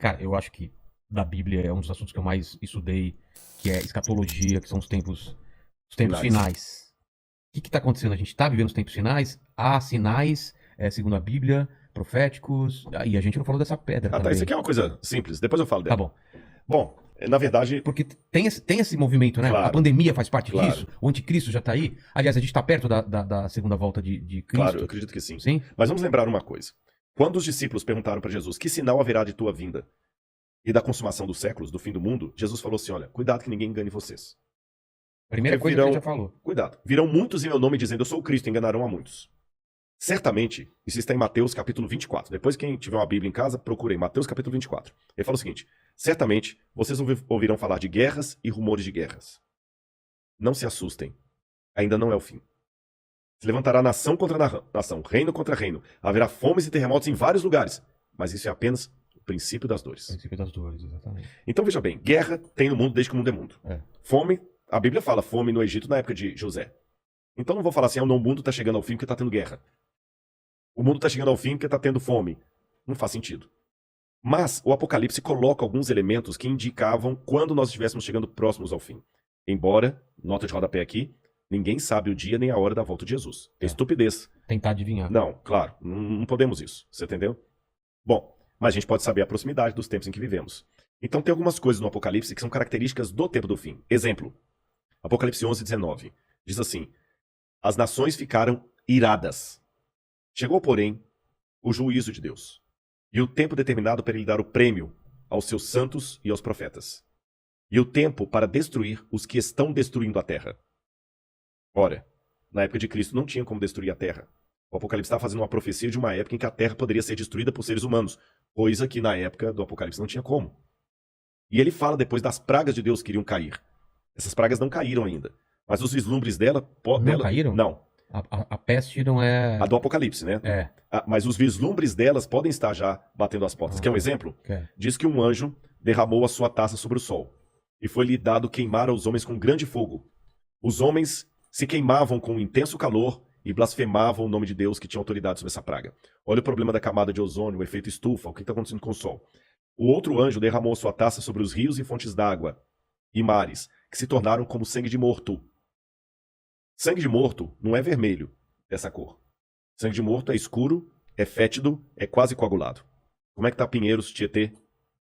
Cara, eu acho que da Bíblia é um dos assuntos que eu mais estudei, que é escatologia, que são os tempos finais. O que está acontecendo? A gente está vivendo os tempos finais? Há sinais, segundo a Bíblia, proféticos. E a gente não falou dessa pedra Ah, tá. Isso também. aqui é uma coisa simples. Depois eu falo Tá dela. bom. Bom, na verdade, Porque tem esse movimento, né? A claro, pandemia faz parte claro, disso. O anticristo já está aí. Aliás, a gente está perto da segunda volta de claro, eu Cristo. acredito que sim. Sim? Mas vamos lembrar uma coisa. Quando os discípulos perguntaram para Jesus que sinal haverá de tua vinda e da consumação dos séculos, do fim do mundo, Jesus falou assim: olha, cuidado que ninguém engane vocês. Primeira Porque coisa que ele já falou. cuidado, virão muitos em meu nome dizendo eu sou o Cristo, enganarão a muitos. Certamente, isso está em Mateus capítulo 24. Depois, quem tiver uma Bíblia em casa, procurem Mateus capítulo 24. Ele fala o seguinte: certamente vocês ouvirão falar de guerras e rumores de guerras. Não se assustem, ainda não é o fim. Se levantará nação contra nação, reino contra reino. Haverá fomes e terremotos em vários lugares. Mas isso é apenas o princípio das dores. Princípio das dores, exatamente. Então veja bem, guerra tem no mundo desde que o mundo é mundo. É. Fome, a Bíblia fala fome no Egito na época de José. Então não vou falar assim, o mundo está chegando ao fim porque está tendo guerra. O mundo está chegando ao fim porque está tendo fome. Não faz sentido. Mas o Apocalipse coloca alguns elementos que indicavam quando nós estivéssemos chegando próximos ao fim. Embora, nota de rodapé aqui, ninguém sabe o dia nem a hora da volta de Jesus. É estupidez. Tentar adivinhar. Não, claro, não podemos isso. Você entendeu? Bom, mas a gente pode saber a proximidade dos tempos em que vivemos. Então tem algumas coisas no Apocalipse que são características do tempo do fim. Exemplo, Apocalipse 11:19. Diz assim: as nações ficaram iradas. Chegou, porém, o juízo de Deus, e o tempo determinado para ele dar o prêmio aos seus santos e aos profetas, e o tempo para destruir os que estão destruindo a terra. Ora, na época de Cristo não tinha como destruir a terra. O Apocalipse está fazendo uma profecia de uma época em que a terra poderia ser destruída por seres humanos, coisa que na época do Apocalipse não tinha como. E ele fala depois das pragas de Deus que iriam cair. Essas pragas não caíram ainda, mas os vislumbres dela... Não caíram? Não. A peste não é... A do Apocalipse, né? É. Mas os vislumbres delas podem estar já batendo as portas. Quer um exemplo? Quer. Diz que um anjo derramou a sua taça sobre o sol, e foi-lhe dado queimar aos homens com grande fogo. Os homens se queimavam com um intenso calor e blasfemavam o nome de Deus que tinha autoridade sobre essa praga. Olha o problema da camada de ozônio, o efeito estufa, o que está acontecendo com o sol. O outro anjo derramou sua taça sobre os rios e fontes d'água e mares, que se tornaram como sangue de morto. Sangue de morto não é vermelho, dessa cor. Sangue de morto é escuro, é fétido, é quase coagulado. Como é que tá Pinheiros, Tietê,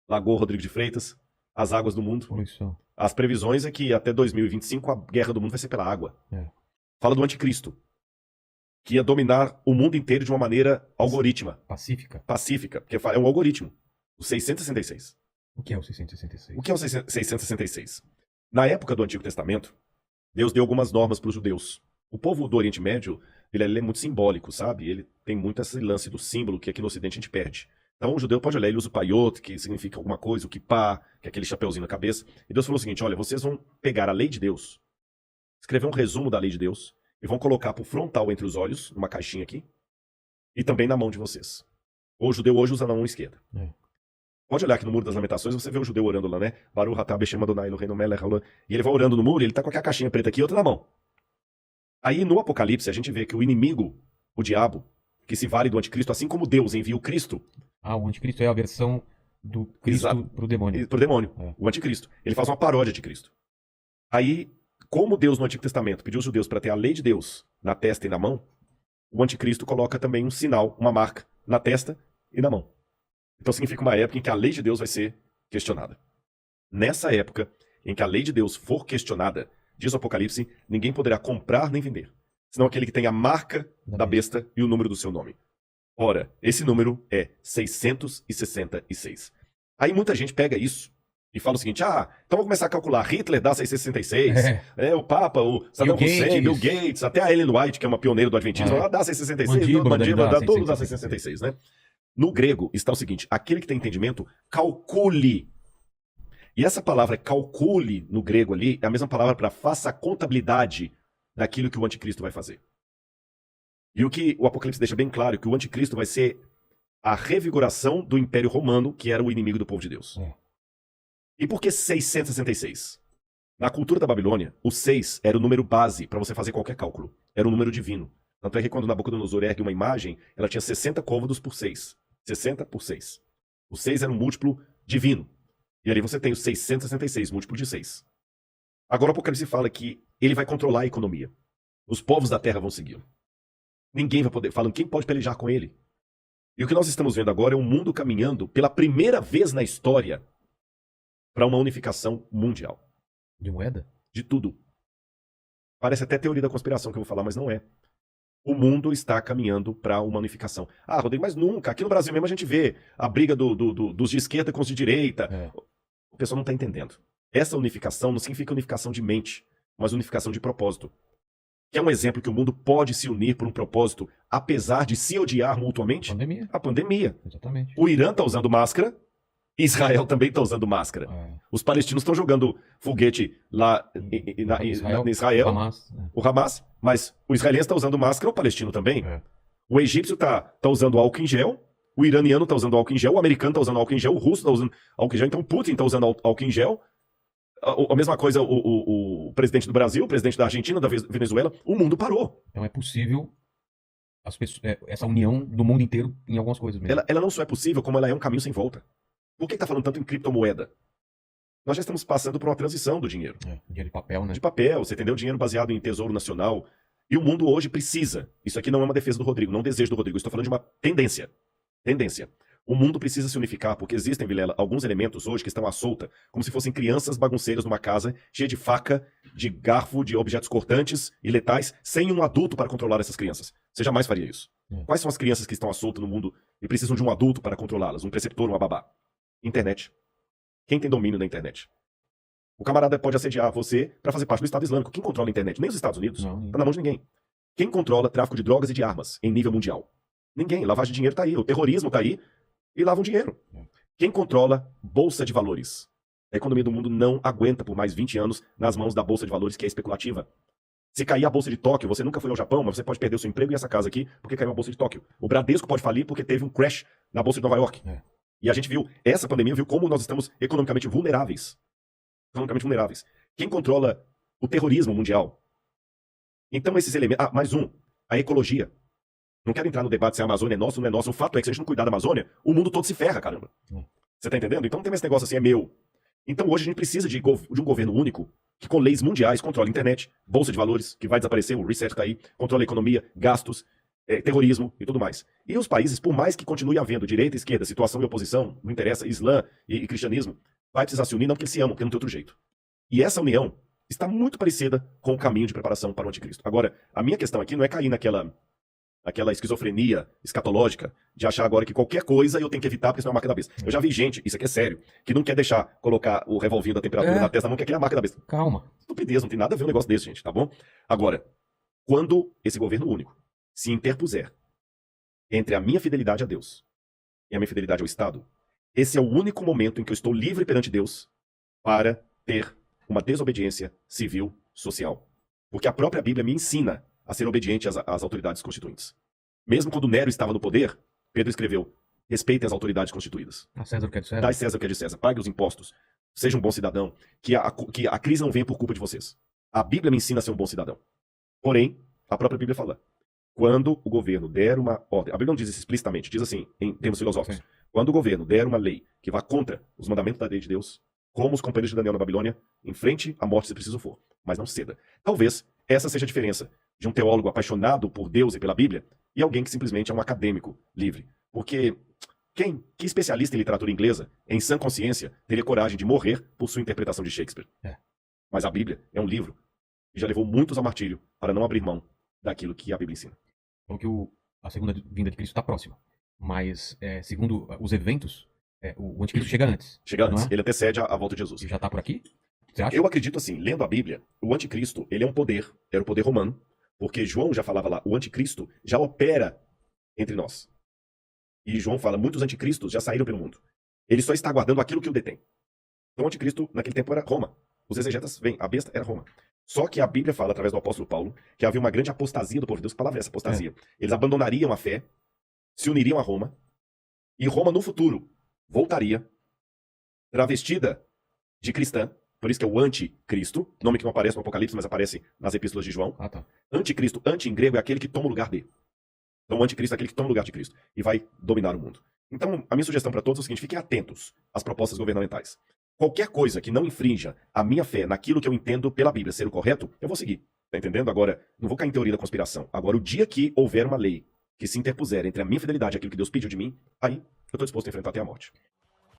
Lagoa Rodrigo de Freitas, as águas do mundo? Poluição. As previsões é que até 2025 a guerra do mundo vai ser pela água. É. Fala do anticristo, que ia dominar o mundo inteiro de uma maneira algorítmica. Pacífica, porque é um algoritmo. O 666. O que é o 666? O que é o 666? Na época do Antigo Testamento, Deus deu algumas normas para os judeus. O povo do Oriente Médio, ele é muito simbólico, sabe? Ele tem muito esse lance do símbolo que aqui no Ocidente a gente perde. Então o judeu pode olhar, ele usa o paiot, que significa alguma coisa, o kippah, que é aquele chapeuzinho na cabeça. E Deus falou o seguinte: olha, vocês vão pegar a lei de Deus, escrever um resumo da lei de Deus, e vão colocar pro frontal entre os olhos, numa caixinha aqui, e também na mão de vocês. O judeu hoje usa na mão esquerda. Pode olhar aqui no Muro das Lamentações, você vê o judeu orando lá, né? Baruch atah b'shem Adonai Eloheinu melech haolam. E ele vai orando no muro e ele tá com aquela caixinha preta aqui e outra na mão. Aí no Apocalipse a gente vê que o inimigo, o diabo, que se vale do anticristo, assim como Deus envia o Cristo... o anticristo é a versão do Cristo pro demônio. Pro demônio, o anticristo. Ele faz uma paródia de Cristo. Aí, como Deus no Antigo Testamento pediu os judeus para ter a lei de Deus na testa e na mão, o anticristo coloca também um sinal, uma marca, na testa e na mão. Então significa uma época em que a lei de Deus vai ser questionada. Nessa época em que a lei de Deus for questionada, diz o Apocalipse, ninguém poderá comprar nem vender, senão aquele que tem a marca da besta e o número do seu nome. Ora, esse número é 666. Aí muita gente pega isso e fala o seguinte: então vamos começar a calcular. Hitler dá 666, o Papa, o Saddam Hussein, Bill Gates, até a Ellen White, que é uma pioneira do adventismo, ela dá 666, Mandíbula dá todos dá 666, né? No grego está o seguinte: aquele que tem entendimento, calcule. E essa palavra calcule, no grego ali, é a mesma palavra para faça a contabilidade daquilo que o anticristo vai fazer. E o que o Apocalipse deixa bem claro, que o anticristo vai ser a revigoração do Império Romano, que era o inimigo do povo de Deus. E por que 666? Na cultura da Babilônia, o 6 era o número base para você fazer qualquer cálculo. Era um número divino. Tanto é que quando Nabucodonosor ergue uma imagem, ela tinha 60 côvados por 6. 60 por 6. O 6 era um múltiplo divino. E ali você tem os 666, múltiplo de 6. Agora o Apocalipse fala que ele vai controlar a economia. Os povos da terra vão segui-lo. Ninguém vai poder, falando quem pode pelejar com ele. E o que nós estamos vendo agora é um mundo caminhando pela primeira vez na história para uma unificação mundial. De moeda? De tudo. Parece até teoria da conspiração que eu vou falar, mas não é. O mundo está caminhando para uma unificação. Ah, Rodrigo, mas nunca. Aqui no Brasil mesmo a gente vê a briga dos de esquerda com os de direita. É. O pessoal não está entendendo. Essa unificação não significa unificação de mente, mas unificação de propósito. Que é um exemplo que o mundo pode se unir por um propósito, apesar de se odiar mutuamente? Pandemia. A pandemia. Exatamente. O Irã está usando máscara, Israel também está usando máscara. É. Os palestinos estão jogando foguete lá em Israel, Hamas, né? o Hamas, mas o israelense está usando máscara, o palestino também. É. O egípcio tá usando álcool em gel, o iraniano está usando álcool em gel, o americano está usando álcool em gel, o russo está usando álcool em gel, então o Putin está usando álcool em gel. A mesma coisa o presidente do Brasil, o presidente da Argentina, da Venezuela, o mundo parou. Então é possível as pessoas, essa união do mundo inteiro em algumas coisas mesmo. Ela não só é possível, como ela é um caminho sem volta. Por que está falando tanto em criptomoeda? Nós já estamos passando por uma transição do dinheiro. Dinheiro de papel, né? De papel, você entendeu? Dinheiro baseado em tesouro nacional. E o mundo hoje precisa. Isso aqui não é uma defesa do Rodrigo, não desejo do Rodrigo. Estou falando de uma tendência. Tendência. O mundo precisa se unificar, porque existem, Vilela, alguns elementos hoje que estão à solta, como se fossem crianças bagunceiras numa casa, cheia de faca, de garfo, de objetos cortantes e letais, sem um adulto para controlar essas crianças. Você jamais faria isso. Quais são as crianças que estão à solta no mundo e precisam de um adulto para controlá-las? Um preceptor, uma babá? Internet. Quem tem domínio da internet? O camarada pode assediar você para fazer parte do Estado Islâmico. Quem controla a internet? Nem os Estados Unidos. Não. Tá na mão de ninguém. Quem controla tráfico de drogas e de armas em nível mundial? Ninguém. Lavagem de dinheiro tá aí. O terrorismo tá aí e lavam dinheiro. Quem controla bolsa de valores? A economia do mundo não aguenta por mais 20 anos nas mãos da bolsa de valores, que é especulativa. Se cair a bolsa de Tóquio, você nunca foi ao Japão, mas você pode perder o seu emprego e essa casa aqui porque caiu a bolsa de Tóquio. O Bradesco pode falir porque teve um crash na bolsa de Nova York. E a gente viu, essa pandemia viu como nós estamos economicamente vulneráveis. Economicamente vulneráveis. Quem controla o terrorismo mundial? Então esses elementos... Ah, mais um. A ecologia. Não quero entrar no debate se a Amazônia é nossa ou não é nossa. O fato é que se a gente não cuidar da Amazônia, o mundo todo se ferra, caramba. Você tá entendendo? Então não tem esse negócio assim, é meu. Então hoje a gente precisa de um governo único que com leis mundiais controle a internet, bolsa de valores, que vai desaparecer, o reset tá aí, controla a economia, gastos, terrorismo e tudo mais. E os países, por mais que continue havendo direita e esquerda, situação e oposição, não interessa, Islã e cristianismo, vai precisar se unir não porque se amam, porque não tem outro jeito. E essa união está muito parecida com o caminho de preparação para o anticristo. Agora, a minha questão aqui não é cair naquela esquizofrenia escatológica de achar agora que qualquer coisa eu tenho que evitar porque senão é a marca da besta. Eu já vi gente, isso aqui é sério, que não quer deixar colocar o revolvinho da temperatura na testa, não quer criar a marca da besta. Calma. Estupidez, não tem nada a ver um negócio desse, gente, tá bom? Agora, quando esse governo único se interpuser entre a minha fidelidade a Deus e a minha fidelidade ao Estado, esse é o único momento em que eu estou livre perante Deus para ter uma desobediência civil social. Porque a própria Bíblia me ensina a ser obediente às autoridades constituintes. Mesmo quando Nero estava no poder, Pedro escreveu: respeitem as autoridades constituídas. A César o que é de César. Dai César o que é de César. Pague os impostos. Seja um bom cidadão. Que a crise não venha por culpa de vocês. A Bíblia me ensina a ser um bom cidadão. Porém, a própria Bíblia fala: quando o governo der uma ordem... A Bíblia não diz isso explicitamente, diz assim, em termos filosóficos. Sim. Quando o governo der uma lei que vá contra os mandamentos da lei de Deus, como os companheiros de Daniel na Babilônia, enfrente a morte se preciso for, mas não ceda. Talvez essa seja a diferença de um teólogo apaixonado por Deus e pela Bíblia e alguém que simplesmente é um acadêmico livre. Porque que especialista em literatura inglesa, em sã consciência, teria coragem de morrer por sua interpretação de Shakespeare? Mas a Bíblia é um livro que já levou muitos ao martírio para não abrir mão daquilo que a Bíblia ensina. Então que a segunda vinda de Cristo está próxima. Mas, segundo os eventos, o anticristo chega antes. Chega antes. Ele antecede a volta de Jesus. E já está por aqui? Você acha? Eu acredito assim, lendo a Bíblia, o anticristo, ele é um poder, era o poder romano, porque João já falava lá, o anticristo já opera entre nós. E João fala, muitos anticristos já saíram pelo mundo. Ele só está aguardando aquilo que o detém. Então o anticristo, naquele tempo, era Roma. Os exegetas, a besta era Roma. Só que a Bíblia fala, através do apóstolo Paulo, que havia uma grande apostasia do povo de Deus. Que palavra é essa, apostasia? Eles abandonariam a fé, se uniriam a Roma, e Roma, no futuro, voltaria, travestida de cristã, por isso que é o anticristo, nome que não aparece no Apocalipse, mas aparece nas epístolas de João. Tá. Anticristo, anti em grego, é aquele que toma o lugar de. Então o anticristo é aquele que toma o lugar de Cristo e vai dominar o mundo. Então, a minha sugestão para todos é o seguinte: fiquem atentos às propostas governamentais. Qualquer coisa que não infrinja a minha fé naquilo que eu entendo pela Bíblia ser o correto, eu vou seguir. Tá entendendo? Agora, não vou cair em teoria da conspiração. Agora, o dia que houver uma lei que se interpuser entre a minha fidelidade e aquilo que Deus pediu de mim, aí eu estou disposto a enfrentar até a morte.